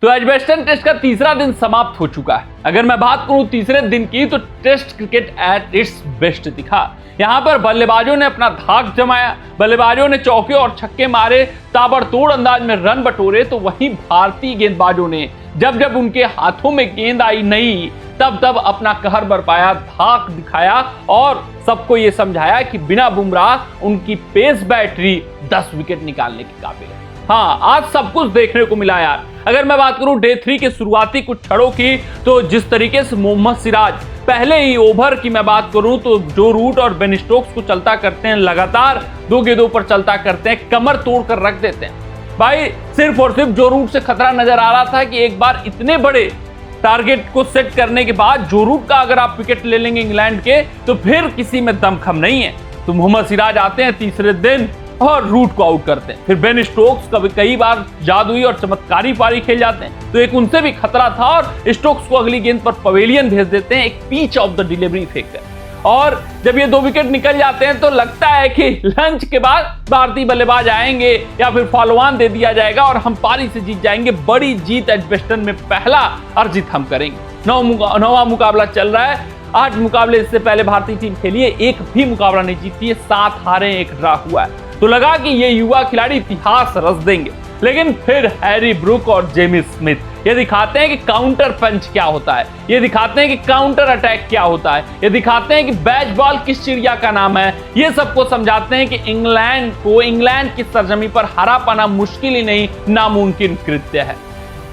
तो Edgbaston test का तीसरा दिन समाप्त हो चुका है। अगर मैं बात करूं तीसरे दिन की, तो test cricket at its best दिखा। यहां पर बल्लेबाजों ने अपना धाक जमाया, बल्लेबाजों ने चौके और छक्के मारे, ताबड़तोड़ अंदाज में रन बटोरे। तो वहीं भारतीय गेंदबाजों ने जब जब उनके हाथों में गेंद आई नहीं, तब तब अपना कहर बरपाया, धाक दिखाया और सबको ये समझाया कि बिना बुमराह उनकी पेस बैटरी 10 विकेट निकालने के काबिल है। हाँ, आज सब कुछ देखने को मिला यार। अगर मैं बात करूं डे 3 के शुरुआती कुछ छड़ों की, तो जिस तरीके से मोहम्मद सिराज पहले ही ओवर की मैं बात करूं तो जो रूट और बेन स्टोक्स को चलता करते हैं, लगातार 2 गेंदों पर चलता करते हैं, कमर तोड़ कर रख देते हैं। भाई सिर्फ और सिर्फ जो रूट से खतरा नजर आ रहा था कि एक बार इतने बड़े टारगेट को सेट करने के बाद जो रूट का अगर आप विकेट ले लेंगे इंग्लैंड के, तो फिर किसी में दमखम नहीं है। तो मोहम्मद सिराज आते हैं तीसरे दिन और रूट को आउट करते हैं। फिर बेन स्टोक्स कभी कई बार जादुई और चमत्कारी पारी खेल जाते हैं, तो एक उनसे भी खतरा था और स्टोक्स को अगली गेंद पर पवेलियन भेज देते हैं, एक पिच ऑफ द डिलीवरी फेंककर। और जब ये 2 विकेट निकल जाते हैं तो लगता है कि लंच के बाद भारतीय बल्लेबाज आएंगे या फिर फॉलोऑन दे दिया जाएगा और हम पारी से जीत जाएंगे। बड़ी जीत एजबेस्टन में पहला अर्जित हम करेंगे। 9वां मुकाबला चल रहा है। 8 मुकाबले इससे पहले भारतीय टीम खेली है, एक भी मुकाबला नहीं जीती है, 7 हारे 1 ड्रा हुआ है। तो लगा कि ये युवा खिलाड़ी इतिहास रच देंगे, लेकिन फिर हैरी ब्रूक और जेमी स्मिथ ये दिखाते हैं कि काउंटर पंच क्या होता है, ये दिखाते हैं कि काउंटर अटैक क्या होता है, ये दिखाते हैं कि बैच बॉल किस चिड़िया का नाम है। ये सबको समझाते हैं कि इंग्लैंड की सरजमी पर हरा पाना मुश्किल ही नहीं, नामुमकिन कृत्य है।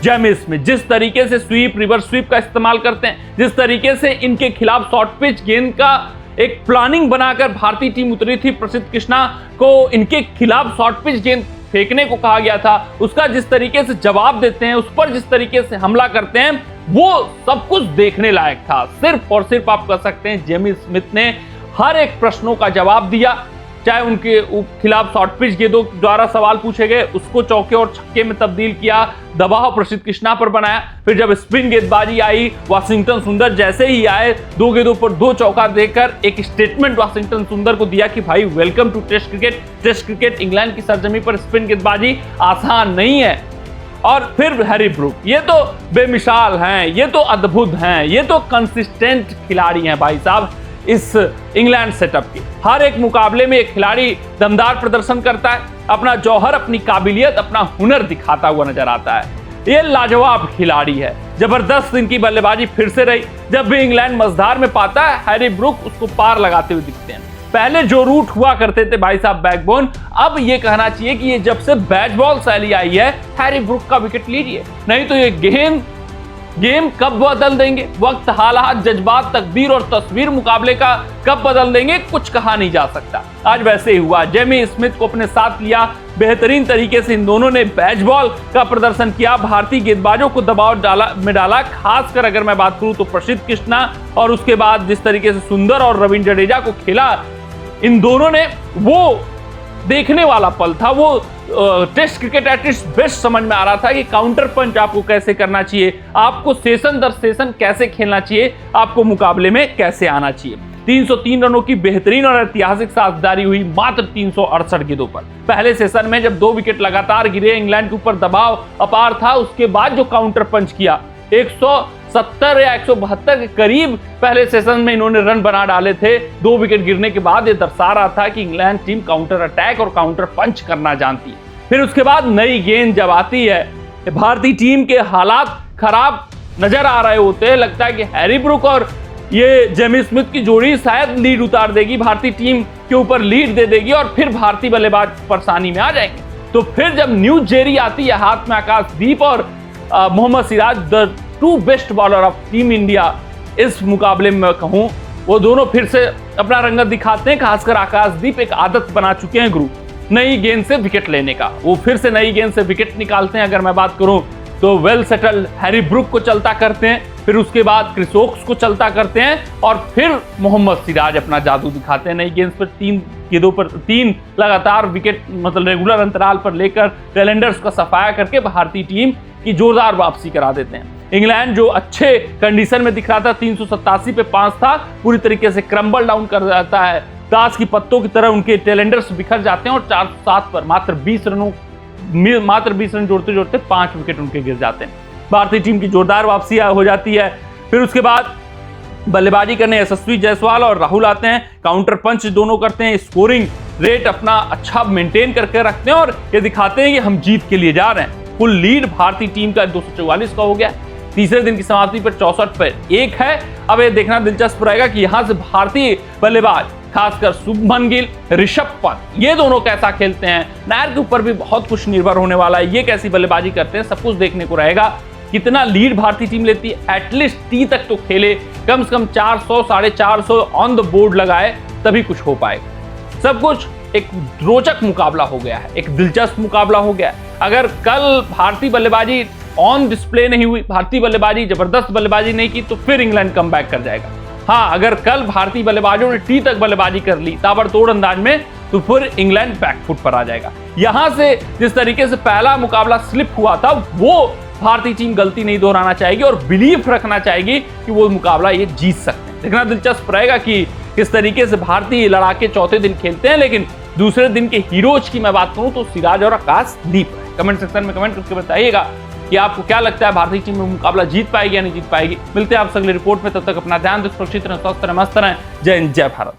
जेमी स्मिथ जिस तरीके से स्वीप, रिवर्स स्वीप का इस्तेमाल करते हैं, जिस तरीके से इनके खिलाफ शॉर्ट पिच गेंद का एक प्लानिंग बनाकर भारतीय टीम उतरी थी, प्रसिद्ध कृष्णा को इनके खिलाफ शॉर्ट पिच गेंद फेंकने को कहा गया था, उसका जिस तरीके से जवाब देते हैं, उस पर जिस तरीके से हमला करते हैं, वो सब कुछ देखने लायक था। सिर्फ और सिर्फ आप कह सकते हैं जेमी स्मिथ ने हर एक प्रश्नों का जवाब दिया। चाहे उनके खिलाफ शॉर्ट पिच गेंदों द्वारा सवाल पूछे गए, उसको चौके और छक्के में तब्दील किया, दबाव प्रसिद्ध कृष्णा पर बनाया। फिर जब स्पिन गेंदबाजी आई, वाशिंगटन सुंदर जैसे ही आए, 2 गेंदों पर 2 चौका देकर एक स्टेटमेंट वाशिंगटन सुंदर को दिया कि भाई welcome to test cricket. Test cricket England की सरजमी पर स्पिन गेंदबाजी आसान नहीं है। और फिर हैरी ब्रूक, ये तो बेमिसाल हैं, ये तो अद्भुत हैं, ये तो कंसिस्टेंट खिलाड़ी हैं भाई साहब। इस इंग्लैंड सेटअप की हर एक मुकाबले में एक खिलाड़ी दमदार प्रदर्शन करता है, अपना जौहर, अपनी काबिलियत, अपना हुनर दिखाता हुआ नजर आता है। ये लाजवाब खिलाड़ी है। जबरदस्त इनकी बल्लेबाजी फिर से रही। जब भी इंग्लैंड मझधार में पाता है, हैरी ब्रूक उसको पार लगाते हुए दिखते हैं। पहले जो रूट हुआ करते थे भाई साहब बैकबोन, अब ये कहना चाहिए कि ये जब से बैच बॉल शैली आई है, हैरी ब्रूक का विकेट लीजिए, नहीं तो ये गेम कब बदल देंगे, वक्त, हालात, जज्बात, तकदीर और तस्वीर मुकाबले का कब बदल देंगे, कुछ कहा नहीं जा सकता। आज वैसे ही हुआ। जेमी स्मिथ को अपने साथ लिया, बेहतरीन तरीके से इन दोनों ने बैच बॉल का प्रदर्शन किया, भारतीय गेंदबाजों को दबाव डाला। खासकर अगर मैं बात करूं तो प्रसिद्ध कृष्णा और उसके बाद जिस तरीके से सुंदर और रविंद्र जडेजा को खेला, इन दोनों ने वो देखने वाला पल था। वो test cricket at its best समझ में आ रहा था कि काउंटर पंच आपको कैसे करना चाहिए, आपको सेशन दर सेशन कैसे खेलना चाहिए, आपको मुकाबले में कैसे आना चाहिए। 303 रनों की बेहतरीन और ऐतिहासिक साझेदारी हुई मात्र 368 गेंदों पर। पहले सेशन में जब 2 विकेट लगातार गिरे, इंग्लैंड के ऊपर दबाव अपार था, उसके बाद जो काउंटर पंच किया, 170 या 172 के करीब पहले सेशन में इन्होंने रन बना डाले थे। 2 विकेट गिरने के बाद ये दर्शा रहा था कि इंग्लैंड टीम काउंटर अटैक और काउंटर पंच करना जानती है। फिर उसके बाद नई गेंद जब आती है, भारतीय टीम के हालात खराब नजर आ रहे होते हैं, लगता है कि हैरी ब्रूक और ये जेमी स्मिथ की जोड़ी शायद लीड उतार देगी, भारतीय टीम के ऊपर लीड दे देगी और फिर भारतीय बल्लेबाज परेशानी में आ जाएंगे। तो फिर जब न्यू जेरी आती है हाथ में, आकाशदीप और Mohammed Siraj, the 2 best bowler of team India इस मुकाबले में कहूं, वो दोनों फिर से अपना रंगत दिखाते हैं। खासकर आकाशदीप एक आदत बना चुके हैं गुरु, नई गेंद से विकेट लेने का। वो फिर से नई गेंद से विकेट निकालते हैं। अगर मैं बात करूं तो वेल सेटल हैरी ब्रूक को चलता करते हैं, फिर उसके बाद क्रिस वोक्स को चलता करते हैं और फिर मोहम्मद सिराज अपना जादू दिखाते हैं। नई गेंद पर 3 गेंदों पर 3 लगातार विकेट, मतलब रेगुलर अंतराल पर लेकर टेलेंडर्स का सफाया करके भारतीय टीम की जोरदार वापसी करा देते हैं। इंग्लैंड जो अच्छे कंडीशन में दिख रहा था, 387 पे 5 था, पूरी तरीके से क्रम्बल डाउन कर जाता है। ताश की पत्तों की तरह उनके टेलेंडर्स बिखर जाते हैं और 407 पर मात्र 20 रन जोड़ते जोड़ते 5 विकेट उनके गिर जाते हैं। भारतीय टीम की जोरदार वापसी हो जाती है। फिर उसके बाद बल्लेबाजी करने यशस्वी जायसवाल और राहुल आते हैं, काउंटर पंच दोनों करते हैं, स्कोरिंग रेट अपना अच्छा मेंटेन करके रखते हैं और ये दिखाते हैं कि हम जीत के लिए जा रहे हैं। कुल लीड भारतीय टीम का 244 का हो गया। तीसरे दिन की समाप्ति पर 64 पर 1 है। अब ये देखना दिलचस्प रहेगा कि यहां से भारतीय बल्लेबाज खासकर शुभमन गिल, ऋषभ पंत, ये दोनों कैसा खेलते हैं। नायर के ऊपर भी बहुत कुछ निर्भर होने वाला है, ये कैसी बल्लेबाजी करते हैं, सब कुछ देखने को रहेगा। कितना लीड भारतीय टीम लेती है, एटलीस्ट टी तक तो खेले, कम से कम 400 450 ऑन द बोर्ड लगाए, तभी कुछ हो पाएगा। सब कुछ एक रोचक मुकाबला हो गया है, एक दिलचस्प मुकाबला हो गया है। अगर कल भारतीय बल्लेबाजी ऑन डिस्प्ले नहीं हुई, भारतीय बल्लेबाजी जबरदस्त बल्लेबाजी नहीं की, तो फिर इंग्लैंड कम बैक कर जाएगा। हाँ, अगर कल भारतीय बल्लेबाजों ने टी तक बल्लेबाजी कर ली ताबड़तोड़ अंदाज में, तो फिर इंग्लैंड बैकफुट पर आ जाएगा। यहां से जिस तरीके से पहला मुकाबला स्लिप हुआ था, वो भारतीय टीम गलती नहीं दोहराना चाहेगी और बिलीफ रखना चाहेगी कि वो मुकाबला ये जीत सकते हैं। देखना दिलचस्प रहेगा कि किस तरीके से भारतीय लड़ाके चौथे दिन खेलते हैं। लेकिन दूसरे दिन के हीरोज की मैं बात करूं तो सिराज और आकाशदीप है। कमेंट सेक्शन में कमेंट करके बताइएगा कि आपको क्या लगता है, भारतीय टीम में मुकाबला जीत पाएगी या नहीं जीत पाएगी। मिलते हैं आपसे अगली रिपोर्ट में, तब तक अपना ध्यान रखें, सुरक्षित रहें, स्वस्थ रहें, मस्त रहें। जय हिंद, जय भारत।